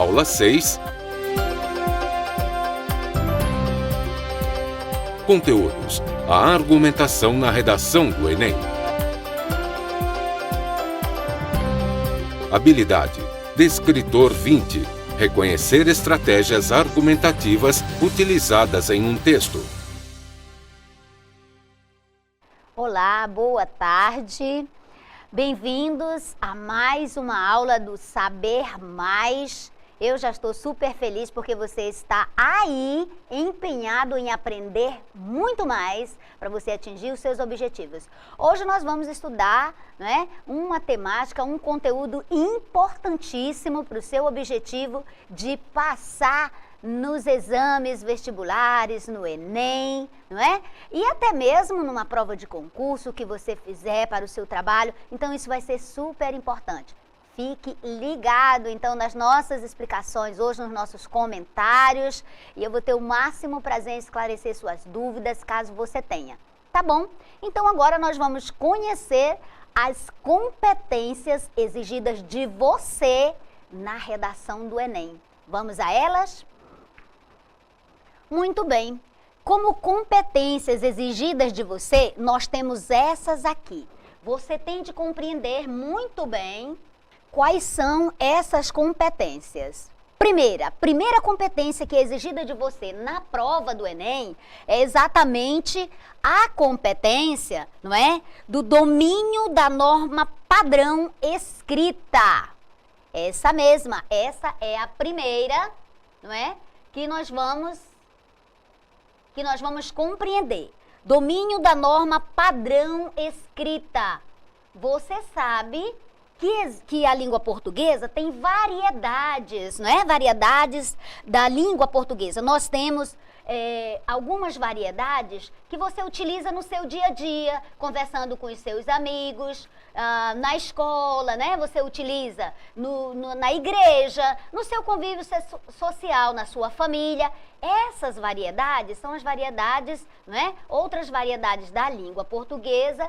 Aula 6. Conteúdos: a argumentação na redação do Enem. Habilidade: Descritor 20. Reconhecer estratégias argumentativas utilizadas em um texto. Olá, boa tarde. Bem-vindos a mais uma aula do Saber Mais. Eu já estou super feliz porque você está aí empenhado em aprender muito mais para você atingir os seus objetivos. Hoje nós vamos estudar, uma temática, um conteúdo importantíssimo para o seu objetivo de passar nos exames vestibulares, no Enem, E até mesmo numa prova de concurso que você fizer para o seu trabalho. Então isso vai ser super importante. Fique ligado, então, nas nossas explicações, hoje nos nossos comentários, e eu vou ter o máximo prazer em esclarecer suas dúvidas, caso você tenha. Tá bom? Então, agora nós vamos conhecer as competências exigidas de você na redação do Enem. Vamos a elas? Muito bem. Como competências exigidas de você, nós temos essas aqui. Você tem de compreender muito bem quais são essas competências. Primeira competência que é exigida de você na prova do Enem é exatamente a competência, do domínio da norma padrão escrita. Essa mesma, essa é a primeira, que nós vamos compreender. Domínio da norma padrão escrita. Você sabe que a língua portuguesa tem variedades, Variedades da língua portuguesa. Nós temos algumas variedades que você utiliza no seu dia a dia, conversando com os seus amigos, na escola, Você utiliza na igreja, no seu convívio social, na sua família. Essas variedades são as variedades, Outras variedades da língua portuguesa,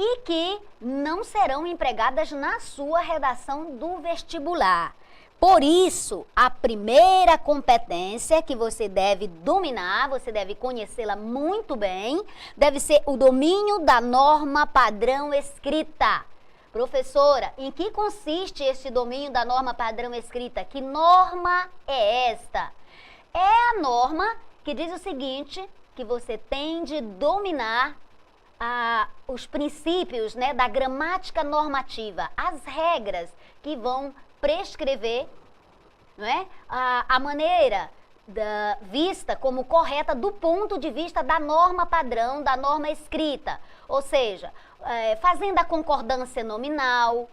e que não serão empregadas na sua redação do vestibular. Por isso, a primeira competência que você deve dominar, você deve conhecê-la muito bem, deve ser o domínio da norma padrão escrita. Professora, em que consiste esse domínio da norma padrão escrita? Que norma é esta? É a norma que diz o seguinte, que você tem de dominar os princípios da gramática normativa, as regras que vão prescrever a maneira vista como correta do ponto de vista da norma padrão, da norma escrita. Ou seja, fazendo a concordância nominal,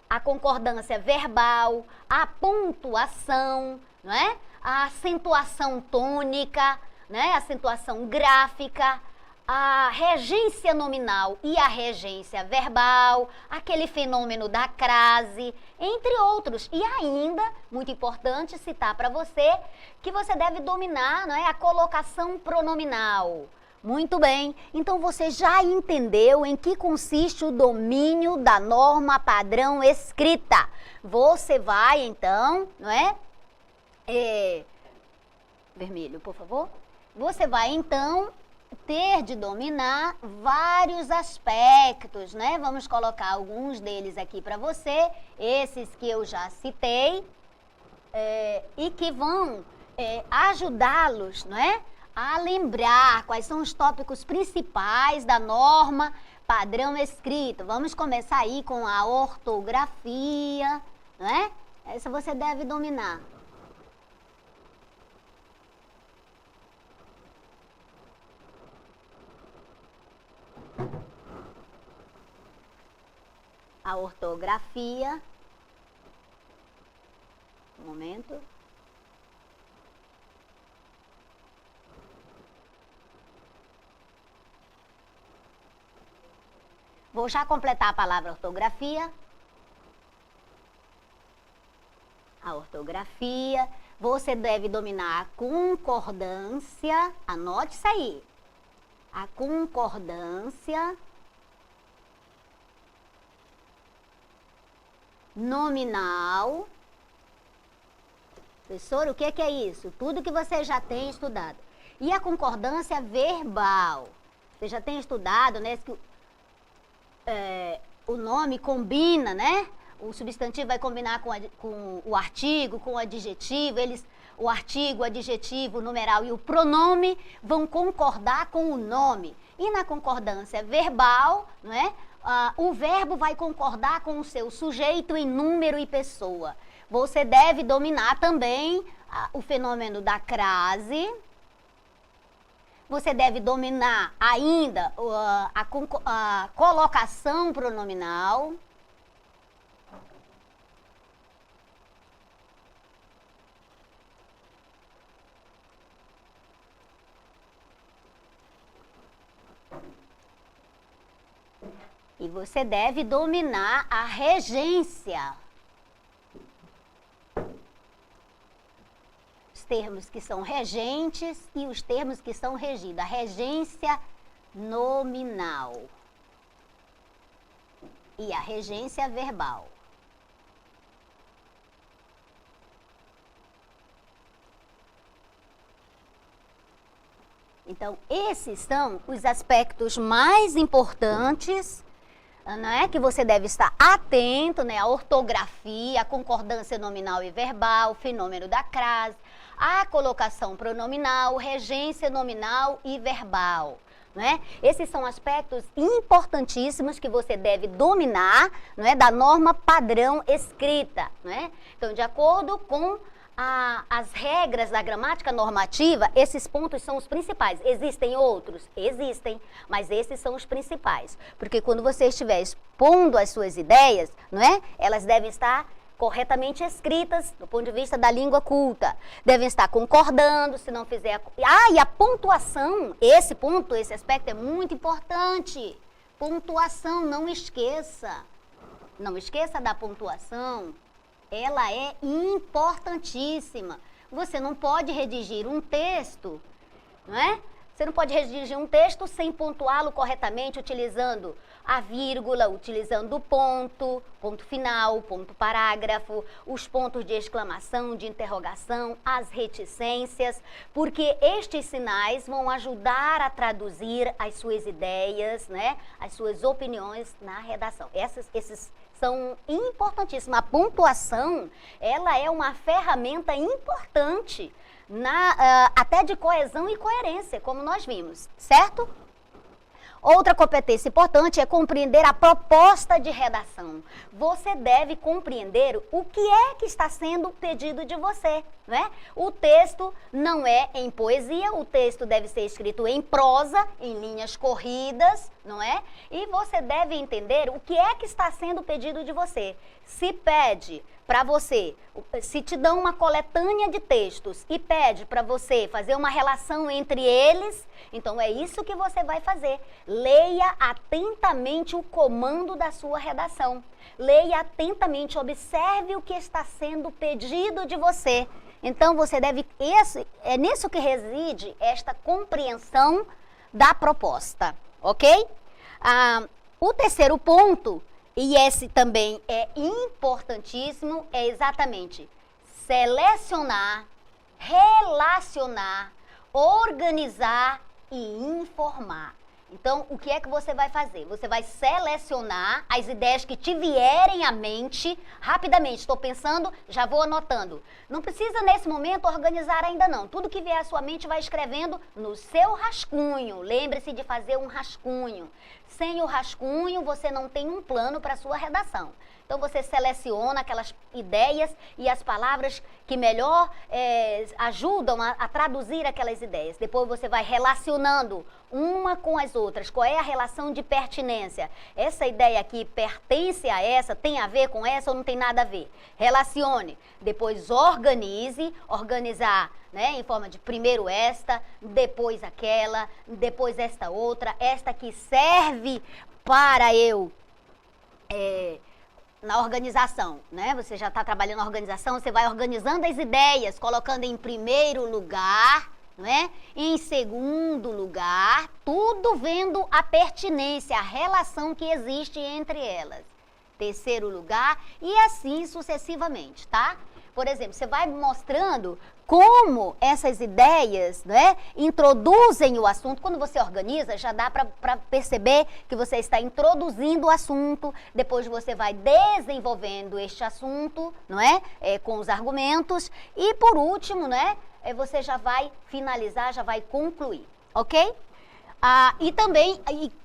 a concordância verbal, a pontuação, a acentuação tônica, a acentuação gráfica, a regência nominal e a regência verbal, aquele fenômeno da crase, entre outros. E ainda, muito importante citar para você, que você deve dominar a colocação pronominal. Muito bem, então você já entendeu em que consiste o domínio da norma padrão escrita. Você vai então, vermelho, por favor. Você vai então ter de dominar vários aspectos, Vamos colocar alguns deles aqui para você, esses que eu já citei, e que vão ajudá-los, a lembrar quais são os tópicos principais da norma padrão escrita. Vamos começar aí com a ortografia, Essa você deve dominar. A ortografia. Um momento. Vou já completar a palavra ortografia. A ortografia. Você deve dominar a concordância. Anote isso aí. A concordância nominal Professora, o que é isso? Tudo que você já tem estudado. E a concordância verbal? Você já tem estudado, né? Que o nome combina, né? O substantivo vai combinar com o artigo, com o adjetivo. O artigo, o adjetivo, o numeral e o pronome vão concordar com o nome. E na concordância verbal, não é? O verbo vai concordar com o seu sujeito em número e pessoa. Você deve dominar também o fenômeno da crase. Você deve dominar ainda a colocação pronominal. E você deve dominar a regência. Os termos que são regentes e os termos que são regidos. A regência nominal e a regência verbal. Então, esses são os aspectos mais importantes, não é? Que você deve estar atento, né? A ortografia, a concordância nominal e verbal, o fenômeno da crase, a colocação pronominal, regência nominal e verbal. Não é? Esses são aspectos importantíssimos que você deve dominar, não é? Da norma padrão escrita. Não é? Então, de acordo com as regras da gramática normativa, esses pontos são os principais. Existem outros? Existem, mas esses são os principais. Porque quando você estiver expondo as suas ideias, não é? Elas devem estar corretamente escritas do ponto de vista da língua culta. Devem estar concordando, se não fizer... e a pontuação, esse aspecto é muito importante. Pontuação, não esqueça. Não esqueça da pontuação. Ela é importantíssima. Você não pode redigir um texto, não é? Você não pode redigir um texto sem pontuá-lo corretamente, utilizando a vírgula, utilizando o ponto final, ponto parágrafo, os pontos de exclamação, de interrogação, as reticências, porque estes sinais vão ajudar a traduzir as suas ideias, né? As suas opiniões na redação. Esses são importantíssimos. A pontuação, ela é uma ferramenta importante, até de coesão e coerência, como nós vimos, certo? Outra competência importante é compreender a proposta de redação. Você deve compreender o que é que está sendo pedido de você, né? O texto não é em poesia, o texto deve ser escrito em prosa, em linhas corridas, não é? E você deve entender o que é que está sendo pedido de você. Se pede para você, se te dão uma coletânea de textos e pede para você fazer uma relação entre eles, então é isso que você vai fazer. Leia atentamente o comando da sua redação. Leia atentamente, observe o que está sendo pedido de você. Então você deve, é nisso que reside esta compreensão da proposta, ok? O terceiro ponto, e esse também é importantíssimo, é exatamente selecionar, relacionar, organizar e informar. Então, o que é que você vai fazer? Você vai selecionar as ideias que te vierem à mente rapidamente. Estou pensando, já vou anotando. Não precisa, nesse momento, organizar ainda não. Tudo que vier à sua mente vai escrevendo no seu rascunho. Lembre-se de fazer um rascunho. Sem o rascunho, você não tem um plano para a sua redação. Então, você seleciona aquelas ideias e as palavras que melhor ajudam a traduzir aquelas ideias. Depois, você vai relacionando uma com as outras. Qual é a relação de pertinência? Essa ideia aqui pertence a essa, tem a ver com essa ou não tem nada a ver? Relacione. Depois, organize. Organizar, né, em forma de primeiro esta, depois aquela, depois esta outra. Esta que serve para eu... na organização, né? Você já está trabalhando na organização, você vai organizando as ideias, colocando em primeiro lugar, né? Em segundo lugar, tudo vendo a pertinência, a relação que existe entre elas. Terceiro lugar e assim sucessivamente, tá? Por exemplo, você vai mostrando como essas ideias, né, introduzem o assunto. Quando você organiza, já dá para perceber que você está introduzindo o assunto, depois você vai desenvolvendo este assunto, não é? Com os argumentos, e por último, né, você já vai finalizar, já vai concluir, ok? E também,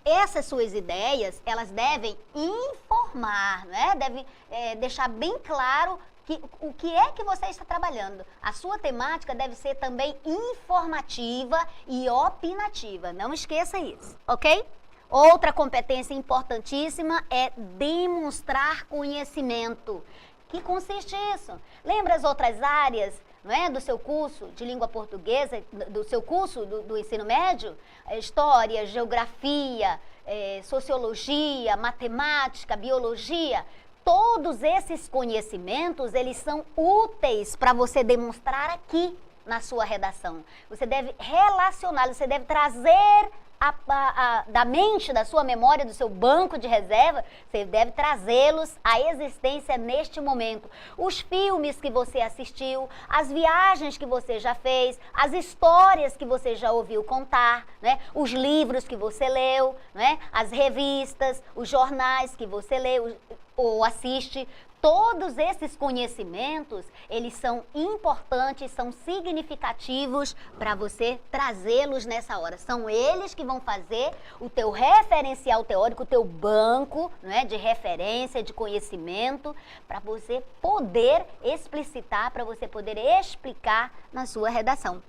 essas suas ideias, elas devem informar, né? Devem deixar bem claro o que é que você está trabalhando. A sua temática deve ser também informativa e opinativa. Não esqueça isso, ok? Outra competência importantíssima é demonstrar conhecimento. Que consiste isso? Lembra as outras áreas, não é, do seu curso de língua portuguesa, do seu curso do ensino médio? História, geografia, sociologia, matemática, biologia. Todos esses conhecimentos, eles são úteis para você demonstrar aqui na sua redação. Você deve relacioná-los, você deve trazer da mente, da sua memória, do seu banco de reserva, você deve trazê-los à existência neste momento. Os filmes que você assistiu, as viagens que você já fez, as histórias que você já ouviu contar, né? Os livros que você leu, né? As revistas, os jornais que você leu ou assiste. Todos esses conhecimentos, eles são importantes, são significativos para você trazê-los nessa hora. São eles que vão fazer o teu referencial teórico, o teu banco, né, de referência, de conhecimento, para você poder explicitar, para você poder explicar na sua redação.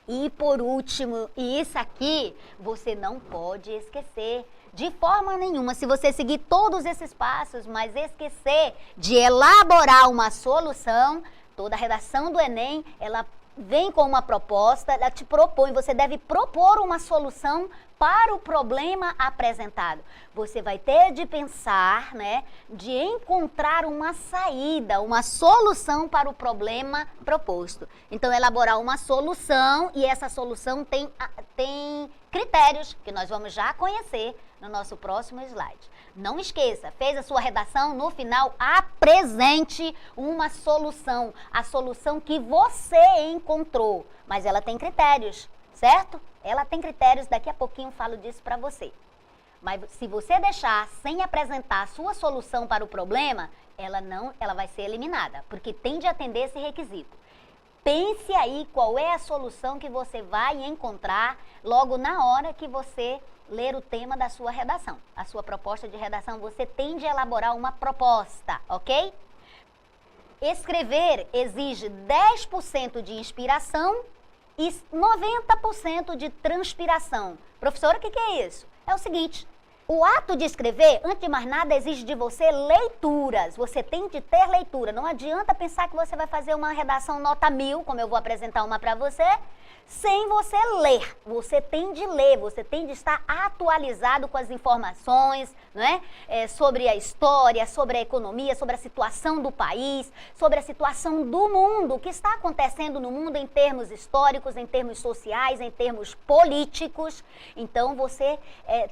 E por último, e isso aqui você não pode esquecer, de forma nenhuma, se você seguir todos esses passos, mas esquecer de elaborar uma solução, toda a redação do Enem, ela vem com uma proposta, ela te propõe, você deve propor uma solução para o problema apresentado. Você vai ter de pensar, né, de encontrar uma saída, uma solução para o problema proposto. Então, elaborar uma solução, e essa solução tem critérios que nós vamos já conhecer no nosso próximo slide. Não esqueça, fez a sua redação, no final apresente uma solução, a solução que você encontrou, mas ela tem critérios, certo? Ela tem critérios, daqui a pouquinho eu falo disso para você. Mas se você deixar sem apresentar a sua solução para o problema, ela vai ser eliminada, porque tem de atender esse requisito. Pense aí qual é a solução que você vai encontrar logo na hora que você ler o tema da sua redação. A sua proposta de redação, você tem de elaborar uma proposta, ok? Escrever exige 10% de inspiração e 90% de transpiração. Professora, o que é isso? É o seguinte, o ato de escrever, antes de mais nada, exige de você leituras. Você tem de ter leitura. Não adianta pensar que você vai fazer uma redação nota 1000, como eu vou apresentar uma para você, sem você ler. Você tem de ler, você tem de estar atualizado com as informações, não é? Sobre a história, sobre a economia, sobre a situação do país, sobre a situação do mundo, o que está acontecendo no mundo em termos históricos, em termos sociais, em termos políticos. Então, você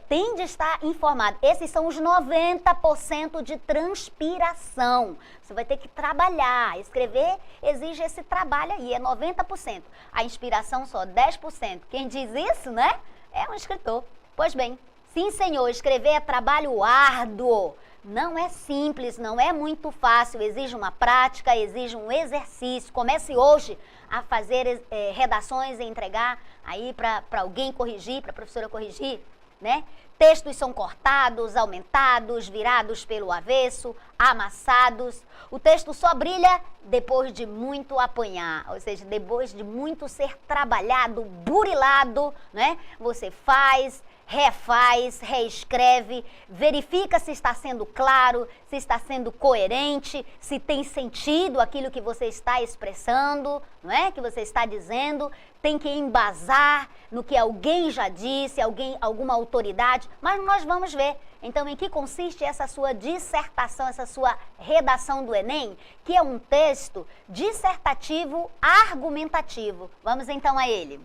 tem de estar informado. Esses são os 90% de transpiração. Você vai ter que trabalhar. Escrever exige esse trabalho aí, é 90%. A inspiração só 10%. Quem diz isso, né? É um escritor. Pois bem, sim, senhor, escrever é trabalho árduo. Não é simples, não é muito fácil. Exige uma prática, exige um exercício. Comece hoje a fazer redações e entregar aí para alguém corrigir, para a professora corrigir, né? Textos são cortados, aumentados, virados pelo avesso, amassados. O texto só brilha depois de muito apanhar, ou seja, depois de muito ser trabalhado, burilado, né? Você faz, refaz, reescreve, verifica se está sendo claro, se está sendo coerente, se tem sentido aquilo que você está expressando, não é? Que você está dizendo. Tem que embasar no que alguém já disse, alguma autoridade, mas nós vamos ver. Então, em que consiste essa sua dissertação, essa sua redação do Enem, que é um texto dissertativo argumentativo. Vamos então a ele.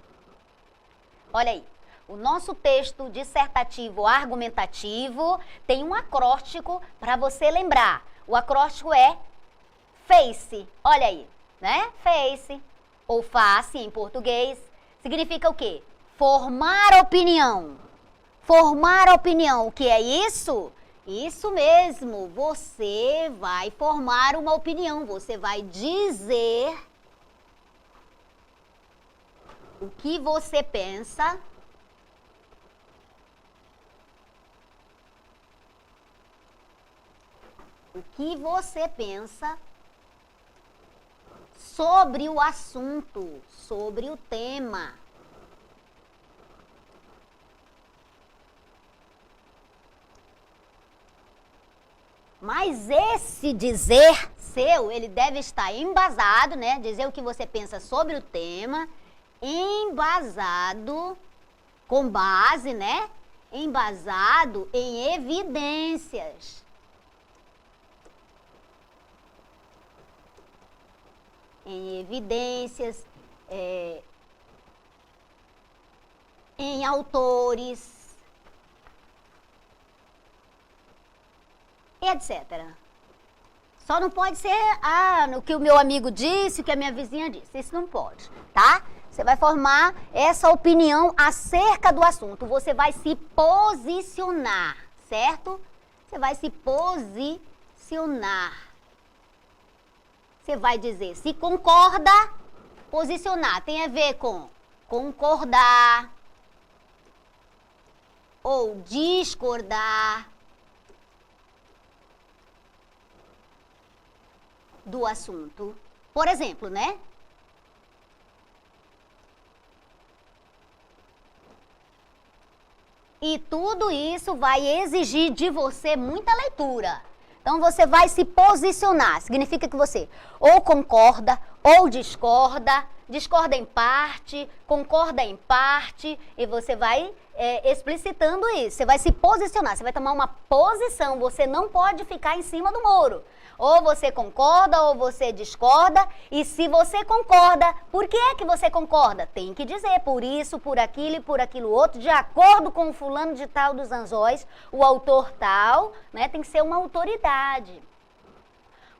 Olha aí. O nosso texto dissertativo argumentativo tem um acróstico para você lembrar. O acróstico é face, olha aí, né? Face, ou face em português, significa o quê? Formar opinião. Formar opinião, o que é isso? Isso mesmo, você vai formar uma opinião, você vai dizer o que você pensa sobre o assunto, sobre o tema. Mas esse dizer seu, ele deve estar embasado, né? Dizer o que você pensa sobre o tema, embasado, com base, né? Embasado em evidências. Em evidências, em autores, etc. Só não pode ser no que o meu amigo disse, o que a minha vizinha disse. Isso não pode, tá? Você vai formar essa opinião acerca do assunto. Você vai se posicionar, certo? Você vai se posicionar. Você vai dizer se concorda, posicionar. Tem a ver com concordar ou discordar do assunto. Por exemplo, né? E tudo isso vai exigir de você muita leitura. Então você vai se posicionar. Significa que você ou concorda ou discorda, discorda em parte, concorda em parte, e você vai explicitando isso. Você vai se posicionar, você vai tomar uma posição. Você não pode ficar em cima do muro. Ou você concorda ou você discorda, e se você concorda, por que é que você concorda? Tem que dizer por isso, por aquilo e por aquilo outro, de acordo com o fulano de tal dos anzóis, o autor tal, né? Tem que ser uma autoridade.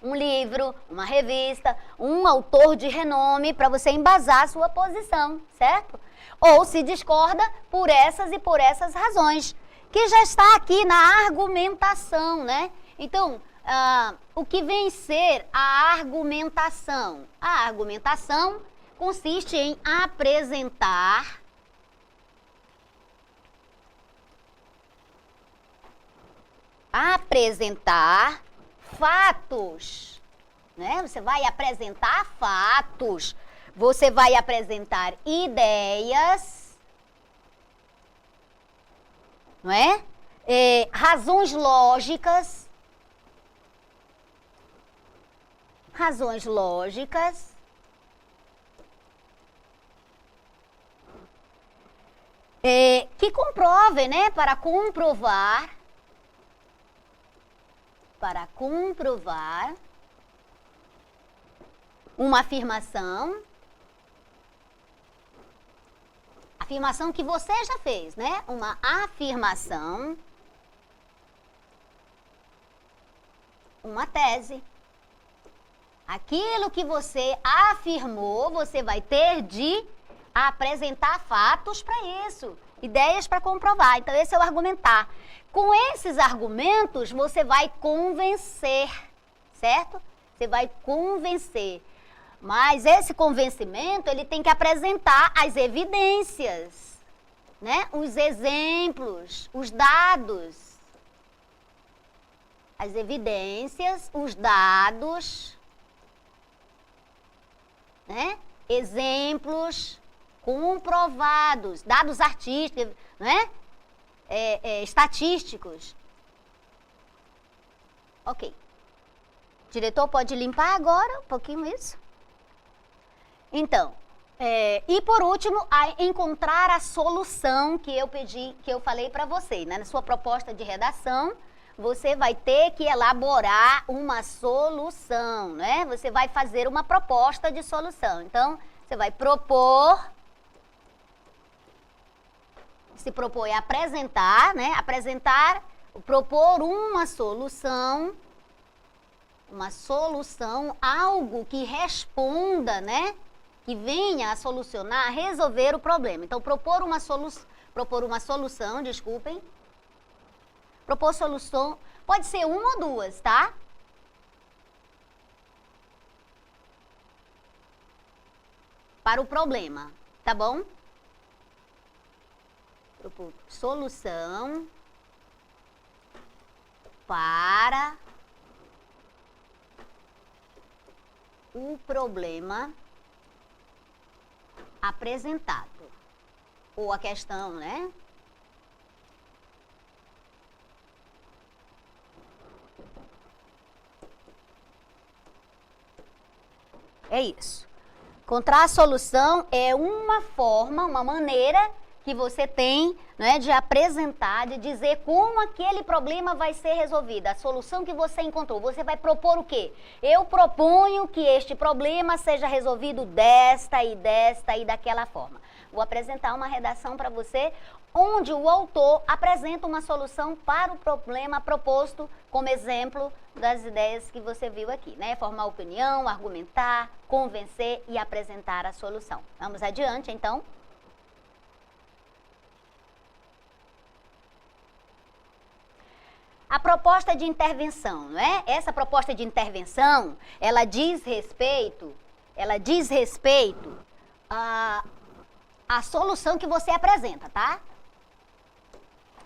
Um livro, uma revista, um autor de renome para você embasar a sua posição, certo? Ou se discorda por essas e por essas razões, que já está aqui na argumentação, né? Então, o que vem ser a argumentação? A argumentação consiste em apresentar fatos, né? Você vai apresentar fatos, você vai apresentar ideias, não é? Razões lógicas, que comprovem, né? Para comprovar uma afirmação que você já fez, né? Uma afirmação, uma tese. Aquilo que você afirmou, você vai ter de apresentar fatos para isso, ideias para comprovar. Então, esse é o argumentar. Com esses argumentos, você vai convencer, certo? Você vai convencer. Mas esse convencimento, ele tem que apresentar as evidências, né? Os exemplos, os dados. As evidências, os dados, né? Exemplos comprovados, dados artísticos, né? Estatísticos. Ok. Diretor, pode limpar agora um pouquinho isso? Então, e por último, encontrar a solução que eu falei para você, né? Na sua proposta de redação, você vai ter que elaborar uma solução, né? Você vai fazer uma proposta de solução. Então, você vai se propõe a apresentar, né? Propor uma solução uma solução, algo que responda, né? Que venha a solucionar, a resolver o problema. Então, propor uma solução, desculpem. Propor solução, pode ser uma ou duas, tá? Para o problema, tá bom? Propor solução para o problema apresentado, ou a questão, né? É isso. Encontrar a solução é uma forma, uma maneira que você tem, né, de apresentar, de dizer como aquele problema vai ser resolvido, a solução que você encontrou. Você vai propor o quê? Eu proponho que este problema seja resolvido desta e daquela forma. Vou apresentar uma redação para você, onde o autor apresenta uma solução para o problema proposto, como exemplo das ideias que você viu aqui, né? Formar opinião, argumentar, convencer e apresentar a solução. Vamos adiante, então. A proposta de intervenção, não é? Essa proposta de intervenção, ela diz respeito à solução que você apresenta, tá?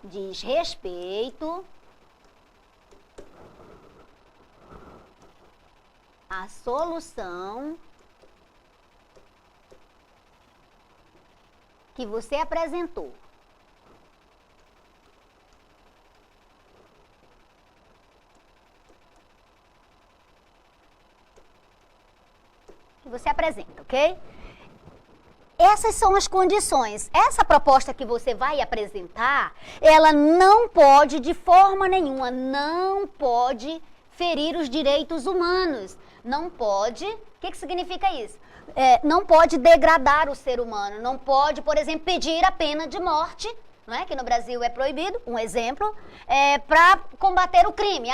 Diz respeito à solução que você apresentou. Que você apresenta, ok? Essas são as condições. Essa proposta que você vai apresentar, ela não pode, de forma nenhuma, não pode ferir os direitos humanos. Não pode, o que significa isso? Não pode degradar o ser humano, não pode, por exemplo, pedir a pena de morte, não é? Que no Brasil é proibido, um exemplo, para combater o crime.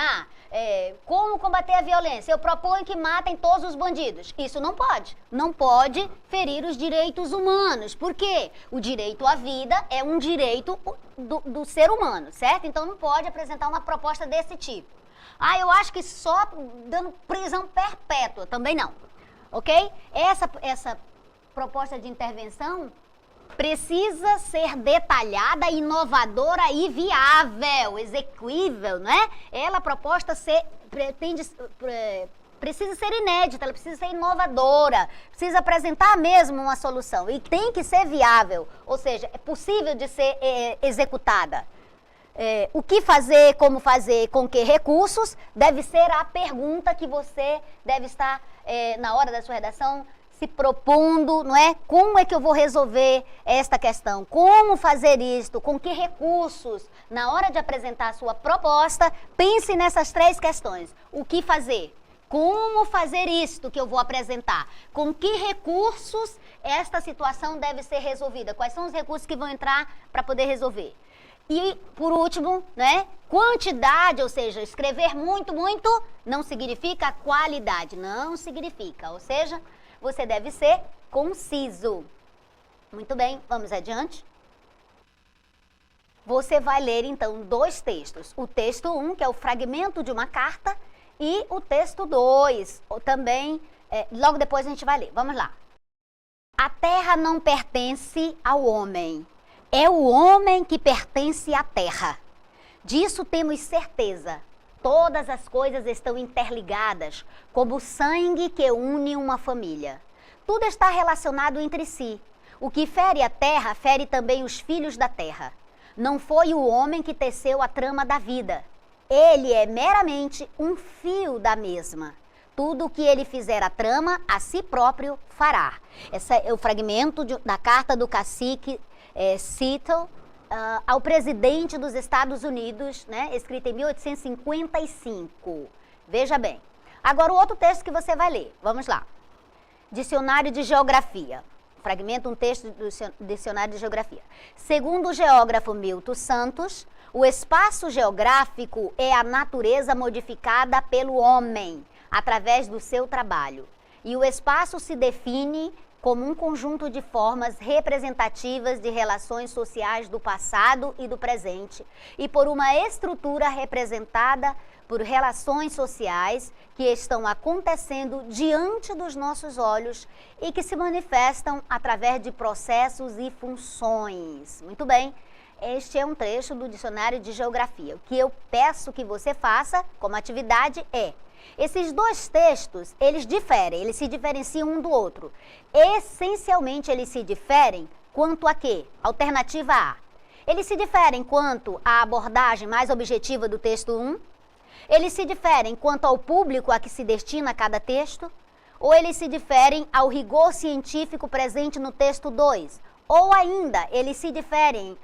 Como combater a violência? Eu proponho que matem todos os bandidos. Isso não pode. Não pode ferir os direitos humanos. Por quê? O direito à vida é um direito do ser humano, certo? Então não pode apresentar uma proposta desse tipo. Eu acho que só dando prisão perpétua. Também não. Ok? Essa proposta de intervenção precisa ser detalhada, inovadora e viável, execuível, né? A proposta precisa ser inédita, ela precisa ser inovadora, precisa apresentar mesmo uma solução e tem que ser viável, ou seja, é possível de ser executada. O que fazer, como fazer, com que recursos, deve ser a pergunta que você deve estar, na hora da sua redação, se propondo, não é? Como é que eu vou resolver esta questão? Como fazer isto? Com que recursos? Na hora de apresentar a sua proposta, pense nessas três questões. O que fazer? Como fazer isto que eu vou apresentar? Com que recursos esta situação deve ser resolvida? Quais são os recursos que vão entrar para poder resolver? E, por último, né, quantidade, ou seja, escrever muito, muito, não significa qualidade, não significa, ou seja, você deve ser conciso. Muito bem, vamos adiante. Você vai ler, então, dois textos. O texto 1, que é o fragmento de uma carta, e o texto 2, também, logo depois a gente vai ler. Vamos lá. A terra não pertence ao homem. É o homem que pertence à terra. Disso temos certeza. Todas as coisas estão interligadas, como o sangue que une uma família. Tudo está relacionado entre si. O que fere a terra, fere também os filhos da terra. Não foi o homem que teceu a trama da vida. Ele é meramente um fio da mesma. Tudo o que ele fizer a trama, a si próprio fará. Esse é o fragmento da carta do cacique Seattle, ao presidente dos Estados Unidos, né, escrita em 1855. Veja bem. Agora o outro texto que você vai ler. Vamos lá. Dicionário de Geografia. Fragmento, um texto do Dicionário de Geografia. Segundo o geógrafo Milton Santos, o espaço geográfico é a natureza modificada pelo homem. através do seu trabalho. E o espaço se define como um conjunto de formas representativas de relações sociais do passado e do presente, e por uma estrutura representada por relações sociais que estão acontecendo diante dos nossos olhos e que se manifestam através de processos e funções. Muito bem, este é um trecho do Dicionário de Geografia. O que eu peço que você faça como atividade é: esses dois textos, eles se diferenciam um do outro. Essencialmente, eles se diferem quanto a quê? Alternativa A. Eles se diferem quanto à abordagem mais objetiva do texto 1? Eles se diferem quanto ao público a que se destina cada texto? Ou eles se diferem ao rigor científico presente no texto 2? Ou ainda, eles se diferem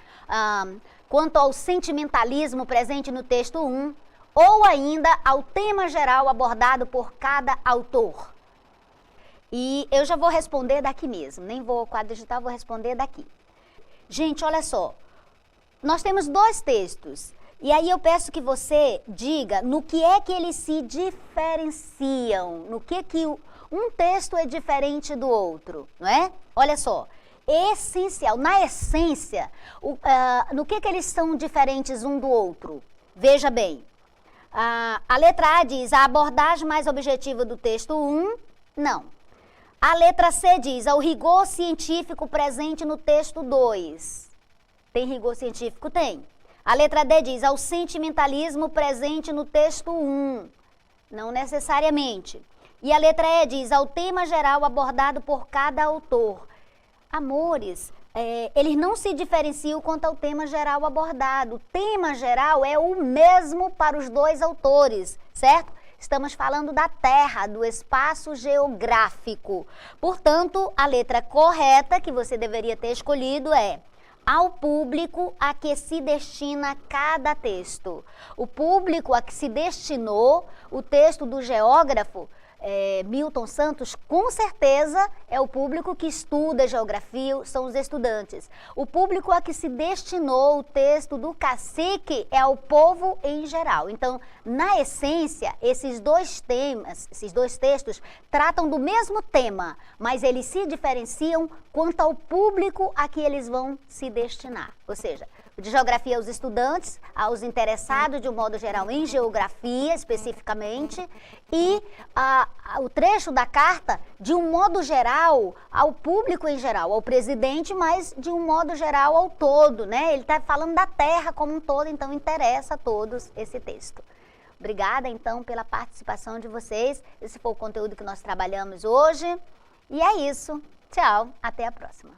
quanto ao sentimentalismo presente no texto 1? Ou ainda ao tema geral abordado por cada autor? E eu já vou responder daqui mesmo, nem vou ao quadro digital, vou responder daqui. Gente, olha só, nós temos dois textos, e aí eu peço que você diga no que é que eles se diferenciam, no que um texto é diferente do outro, não é? Olha só, essencial, na essência, no que eles são diferentes um do outro? Veja bem. A letra A diz a abordagem mais objetiva do texto 1, não. A letra C diz ao rigor científico presente no texto 2. Tem rigor científico? Tem. A letra D diz ao sentimentalismo presente no texto 1. Não necessariamente. E a letra E diz ao tema geral abordado por cada autor. Amores, eles não se diferenciam quanto ao tema geral abordado. O tema geral é o mesmo para os dois autores, certo? Estamos falando da Terra, do espaço geográfico. Portanto, a letra correta que você deveria ter escolhido é ao público a que se destina cada texto. O público a que se destinou o texto do geógrafo Milton Santos, com certeza é o público que estuda geografia, são os estudantes. O público a que se destinou o texto do cacique é o povo em geral. Então, na essência, esses dois textos tratam do mesmo tema, mas eles se diferenciam quanto ao público a que eles vão se destinar. Ou seja, de geografia aos estudantes, aos interessados de um modo geral em geografia especificamente, e o trecho da carta de um modo geral ao público em geral, ao presidente, mas de um modo geral ao todo, né? Ele está falando da Terra como um todo, então interessa a todos esse texto. Obrigada então pela participação de vocês. Esse foi o conteúdo que nós trabalhamos hoje. E é isso. Tchau, até a próxima.